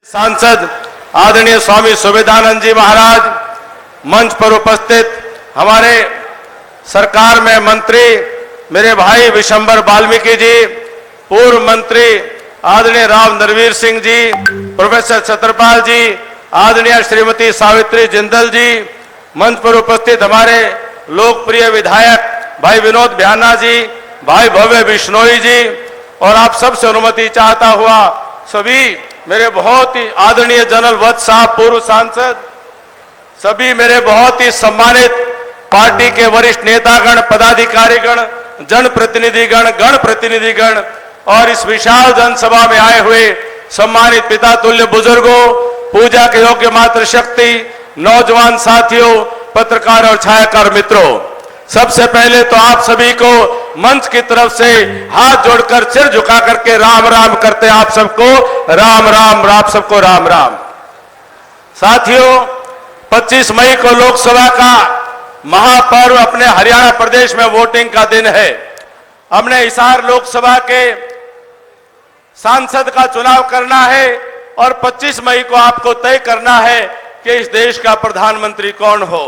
सांसद आदरणीय स्वामी सुविधानंद जी महाराज, मंच पर उपस्थित हमारे सरकार में मंत्री मेरे भाई विशंबर वाल्मीकि जी, पूर्व मंत्री आदरणीय राव नरवीर सिंह जी, प्रोफेसर छत्रपाल जी, आदरणीय श्रीमती सावित्री जिंदल जी, मंच पर उपस्थित हमारे लोकप्रिय विधायक भाई विनोद भ्याना जी, भाई भव्य बिश्नोई जी, और आप सबसे अनुमति चाहता हुआ सभी मेरे बहुत ही आदरणीय जनरल वत्स साहब, पूर्व सांसद, सभी मेरे बहुत ही सम्मानित पार्टी के वरिष्ठ नेतागण, पदाधिकारीगण, जनप्रतिनिधिगण, गण प्रतिनिधिगण और इस विशाल जनसभा में आए हुए सम्मानित पिता तुल्य बुजुर्गों, पूजा के योग्य मातृशक्ति, नौजवान साथियों, पत्रकार और छायाकार मित्रों, सबसे पहले तो आप सभी को मंच की तरफ से हाथ जोड़कर सिर झुका करके राम राम करते आप सबको राम राम, आप सबको राम राम। साथियों, 25 मई को लोकसभा का महापर्व अपने हरियाणा प्रदेश में वोटिंग का दिन है। हमने हिसार लोकसभा के सांसद का चुनाव करना है और 25 मई को आपको तय करना है कि इस देश का प्रधानमंत्री कौन हो।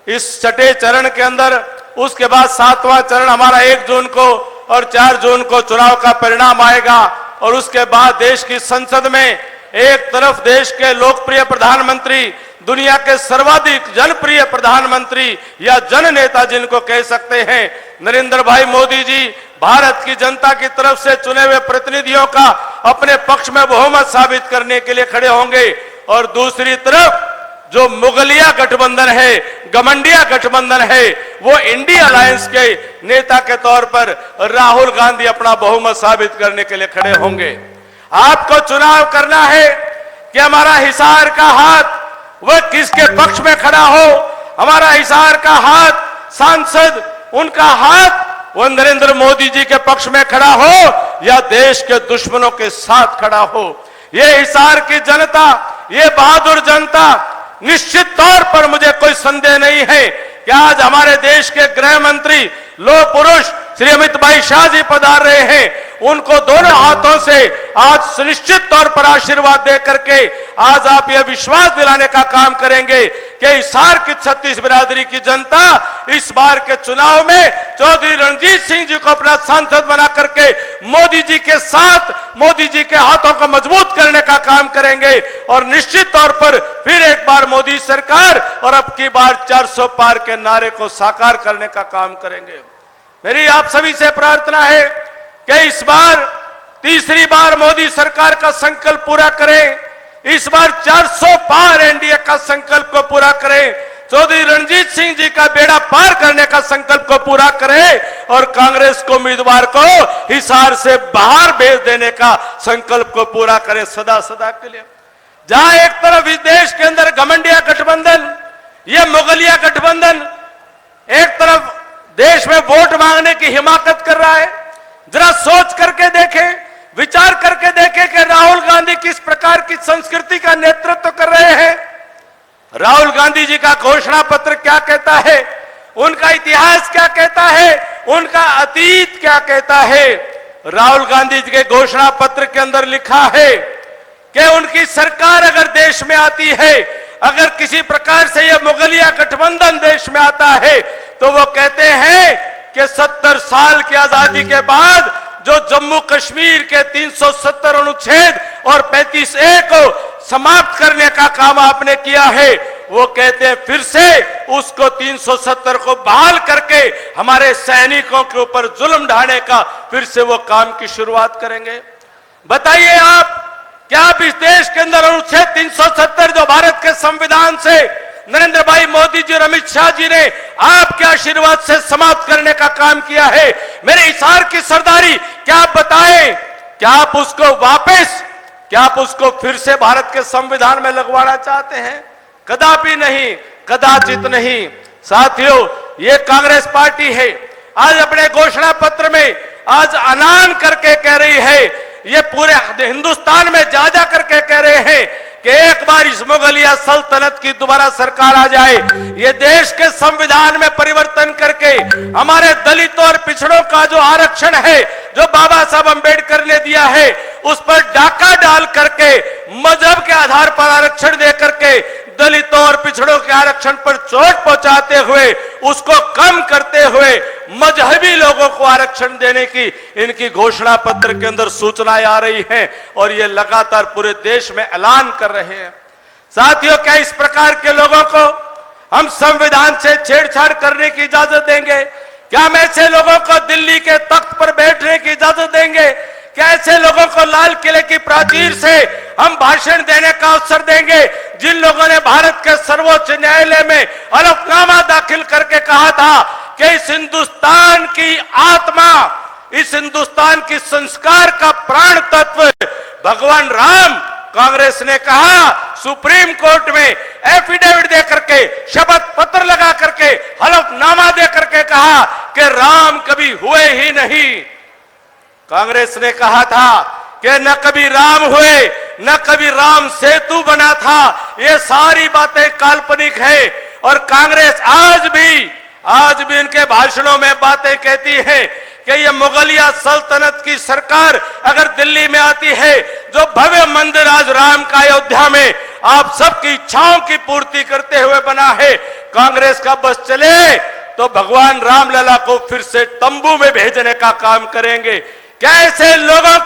इस छठे चरण के अंदर उसके बाद 7वां चरण हमारा 1 जून को और 4 जून को चुनाव का परिणाम आएगा और उसके बाद देश की संसद में एक तरफ देश के लोकप्रिय प्रधानमंत्री, दुनिया के सर्वाधिक जनप्रिय प्रधानमंत्री या जन नेता जिनको कह सकते हैं नरेंद्र भाई मोदी जी, भारत की जनता की तरफ से चुने हुए प्रतिनिधियों का अपने पक्ष में बहुमत साबित करने के लिए खड़े होंगे। और दूसरी तरफ जो मुगलिया गठबंधन है, गमंडिया गठबंधन है, वो इंडिया अलायंस के नेता के तौर पर राहुल गांधी अपना बहुमत साबित करने के लिए खड़े होंगे। आपको चुनाव करना है कि हमारा हिसार का हाथ वह किसके पक्ष में खड़ा हो। हमारा हिसार का हाथ सांसद, उनका हाथ वो नरेंद्र मोदी जी के पक्ष में खड़ा हो या देश के दुश्मनों के साथ खड़ा हो। ये हिसार की जनता, ये बहादुर जनता, निश्चित तौर पर मुझे कोई संदेह नहीं है कि आज हमारे देश के गृह मंत्री लोह पुरुष श्री अमित भाई शाह जी पधार रहे हैं। उनको दोनों हाथों से आज सुनिश्चित तौर पर आशीर्वाद दे करके आज आप यह विश्वास दिलाने का काम करेंगे कि हिसार की 36 बिरादरी की जनता इस बार के चुनाव में चौधरी रणजीत सिंह जी को अपना सांसद बना करके मोदी जी के साथ, मोदी जी के हाथों को मजबूत करने का काम करेंगे और निश्चित तौर पर फिर एक बार मोदी सरकार और अब की बार 400 पार के नारे को साकार करने का काम करेंगे। मेरी आप सभी से प्रार्थना है कि इस बार तीसरी बार मोदी सरकार का संकल्प पूरा करें, इस बार 400 पार एनडीए का संकल्प को पूरा करें, चौधरी रणजीत सिंह जी का बेड़ा पार करने का संकल्प को पूरा करें और कांग्रेस को उम्मीदवार को हिसार से बाहर भेज देने का संकल्प को पूरा करें सदा सदा के लिए। जहां एक तरफ इस देश के अंदर गमंडिया गठबंधन, यह मुगलिया गठबंधन एक तरफ देश में वोट मांगने की हिमाकत कर रहा है, जरा सोच करके देखें, विचार करके देखें कि राहुल गांधी किस प्रकार की संस्कृति का नेतृत्व कर रहे हैं। राहुल गांधी जी का घोषणा पत्र क्या कहता है, उनका इतिहास क्या कहता है, उनका अतीत क्या कहता है। राहुल गांधी जी के घोषणा पत्र के अंदर लिखा है कि उनकी सरकार अगर देश में आती है, अगर किसी प्रकार से यह मुगलिया गठबंधन देश में आता है, तो वो कहते हैं कि 70 साल की आजादी के बाद जो जम्मू कश्मीर के 370 अनुच्छेद और 35A को समाप्त करने का काम आपने किया है, वो कहते हैं फिर से उसको 370 को बहाल करके हमारे सैनिकों के ऊपर जुल्म ढाने का फिर से वो काम की शुरुआत करेंगे। बताइए आप, क्या आप इस देश के अंदर अनुच्छेद 370 जो भारत के संविधान से नरेंद्र भाई मोदी जी और अमित शाह जी ने आपके आशीर्वाद से समाप्त करने का काम किया है, मेरे हिसार की सरदारी, क्या आप बताएं, क्या आप उसको वापस, क्या आप उसको फिर से भारत के संविधान में लगवाना चाहते हैं? कदापि नहीं, कदाचित नहीं। साथियों, ये कांग्रेस पार्टी है, आज अपने घोषणा पत्र में आज ऐलान करके कह रही है, ये पूरे हिंदुस्तान में जा जा करके कह रहे हैं कि एक बार इस मुगलिया सल्तनत की दोबारा सरकार आ जाए, ये देश के संविधान में परिवर्तन करके हमारे दलितों और पिछड़ों का जो आरक्षण है, जो बाबा साहब अंबेडकर ने दिया है, उस पर डाका डाल करके, मजहब के आधार पर आरक्षण दे करके, दलितों और पिछड़ों के आरक्षण पर चोट पहुंचाते हुए, उसको कम करते हुए मजहबी लोगों को आरक्षण देने की इनकी घोषणा पत्र के अंदर सूचनाएं आ रही हैं और ये लगातार पूरे देश में ऐलान कर रहे हैं। साथियों, क्या इस प्रकार के लोगों को हम संविधान से छेड़छाड़ करने की इजाजत देंगे? क्या हम ऐसे लोगों को दिल्ली के तख्त पर बैठने की इजाजत देंगे? क्या ऐसे लोगों को लाल किले की प्राचीर से हम भाषण देने का अवसर देंगे, जिन लोगों ने भारत के सर्वोच्च न्यायालय में हलफनामा दाखिल करके कहा था कि इस हिंदुस्तान की आत्मा, इस हिंदुस्तान की संस्कार का प्राण तत्व भगवान राम, कांग्रेस ने कहा सुप्रीम कोर्ट में एफिडेविट दे करके, शपथ पत्र लगा करके, हलफनामा दे करके कहा कि राम कभी हुए ही नहीं। कांग्रेस ने कहा था कि न कभी राम हुए, न कभी राम सेतु बना था, ये सारी बातें काल्पनिक है। और कांग्रेस आज भी इनके भाषणों में बातें कहती है कि ये मुगलिया सल्तनत की सरकार अगर दिल्ली में आती है, जो भव्य मंदिर आज राम का अयोध्या में आप सबकी इच्छाओं की पूर्ति करते हुए बना है, कांग्रेस का बस चले तो भगवान रामलला को फिर से तंबू में भेजने का काम करेंगे। कैसे लोगों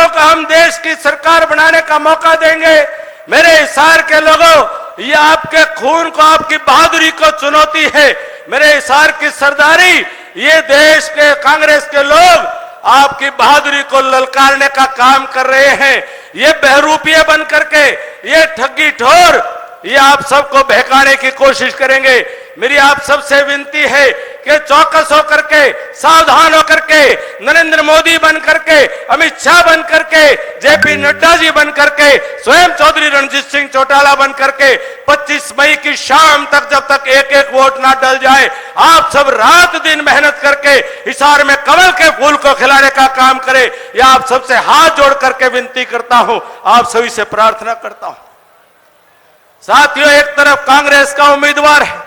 को हम देश की सरकार बनाने का मौका देंगे? मेरे हिसार के लोगों, ये आपके खून को, आपकी बहादुरी को चुनौती है। मेरे हिसार की सरदारी, ये देश के कांग्रेस के लोग आपकी बहादुरी को ललकारने का काम कर रहे हैं। ये बहरूपिये बन करके, ये ठगी ठोर, ये आप सबको बहकाने की कोशिश करेंगे। मेरी आप सबसे विनती है कि चौकस होकर के, सावधान होकर के, नरेंद्र मोदी बन करके, अमित शाह बन करके, जेपी नड्डा जी बन करके, स्वयं चौधरी रणजीत सिंह चौटाला बन करके 25 मई की शाम तक, जब तक एक एक वोट ना डल जाए, आप सब रात दिन मेहनत करके हिसार में कमल के फूल को खिलाने का काम करें। यह आप सबसे हाथ जोड़ करके विनती करता हूं, आप सभी से प्रार्थना करता हूं। साथियों, एक तरफ कांग्रेस का उम्मीदवार है,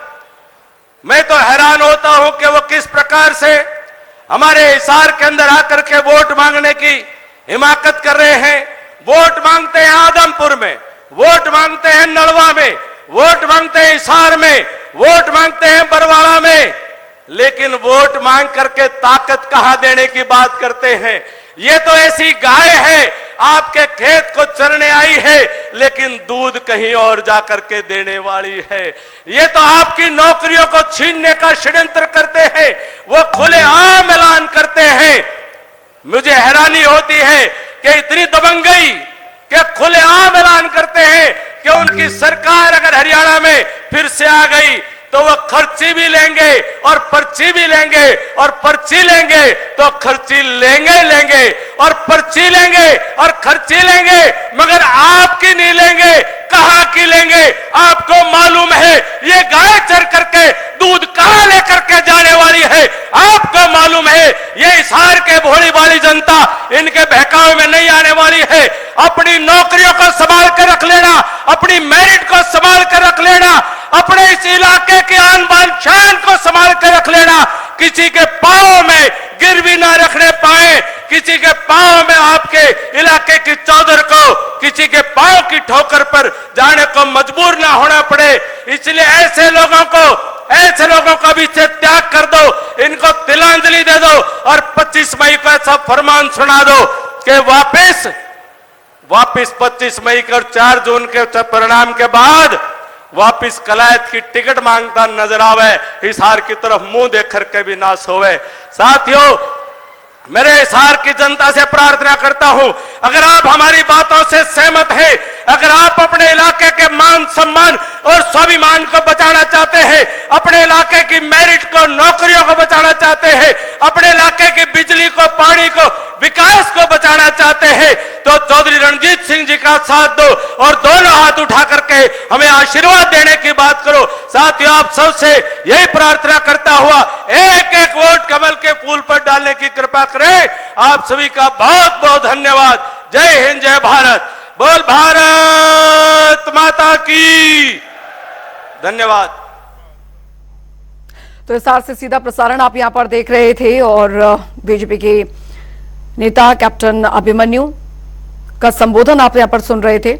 मैं तो हैरान होता हूं कि वो किस प्रकार से हमारे हिसार के अंदर आकर के वोट मांगने की हिमाकत कर रहे हैं। वोट मांगते हैं आदमपुर में, वोट मांगते हैं नलवा में, वोट मांगते हैं हिसार में, वोट मांगते हैं बरवाड़ा में, लेकिन वोट मांग करके ताकत कहां देने की बात करते हैं। ये तो ऐसी गाय है, आपके खेत को चरने आई है, लेकिन दूध कहीं और जाकर के देने वाली है। ये तो आपकी नौकरियों को छीनने का षड्यंत्र करते हैं, वो खुलेआम ऐलान करते हैं। मुझे हैरानी होती है कि इतनी दबंगई कि खुलेआम ऐलान करते हैं कि उनकी सरकार अगर हरियाणा में फिर से आ गई तो वो खर्ची भी लेंगे और पर्ची भी लेंगे, और पर्ची लेंगे तो खर्ची लेंगे और पर्ची लेंगे और खर्ची लेंगे, मगर आपकी नहीं लेंगे। कहां की लेंगे? आपको मालूम है ये गाय चर करके दूध कहां लेकर के जाने वाली है? आपको मालूम है ये हिसार के भोली भाली जनता इनके बहकावे में नहीं आने वाली है। अपनी नौकरियों को संभाल कर रख लेना, अपनी मेरिट को संभाल कर रख लेना, अपने इस इलाके की आन बान शान को संभाल कर रख लेना। किसी के पांव में गिरवी ना रखने पाए, किसी के पांव में आपके इलाके की चौधर को किसी के पांव की ठोकर पर जाने को मजबूर ना होना पड़े। इसलिए ऐसे लोगों को अभी से त्याग कर दो, इनको तिलांजलि दे दो और 25 मई को ऐसा फरमान सुना दो कि वापस 25 मई के और 4 जून के परिणाम के बाद वापिस कलायत की टिकट मांगता नजर आवे, हिसार की तरफ मुंह देख करके भी ना सोवे। साथियों, मेरे हिसार की जनता से प्रार्थना करता हूं, अगर आप हमारी बातों से सहमत हैं, अगर आप अपने इलाके के मान सम्मान और स्वाभिमान को बचाना चाहते हैं, अपने इलाके की मेरिट को, नौकरियों को बचाना चाहते हैं, अपने इलाके की बिजली को, पानी को, विकास को बचाना चाहते हैं, तो चौधरी रणजीत सिंह जी का साथ दो और दोनों हाथ उठा करके हमें आशीर्वाद देने की बात करो। साथियों, आप सबसे यही प्रार्थना करता हुआ एक एक वोट कमल के फूल पर डालने की कृपा करें। आप सभी का बहुत बहुत धन्यवाद। जय हिंद, जय भारत, बोल भारत माता की। धन्यवाद। तो हिसार से सीधा प्रसारण आप यहां पर देख रहे थे और बीजेपी के नेता कैप्टन अभिमन्यु का संबोधन आप यहां पर सुन रहे थे।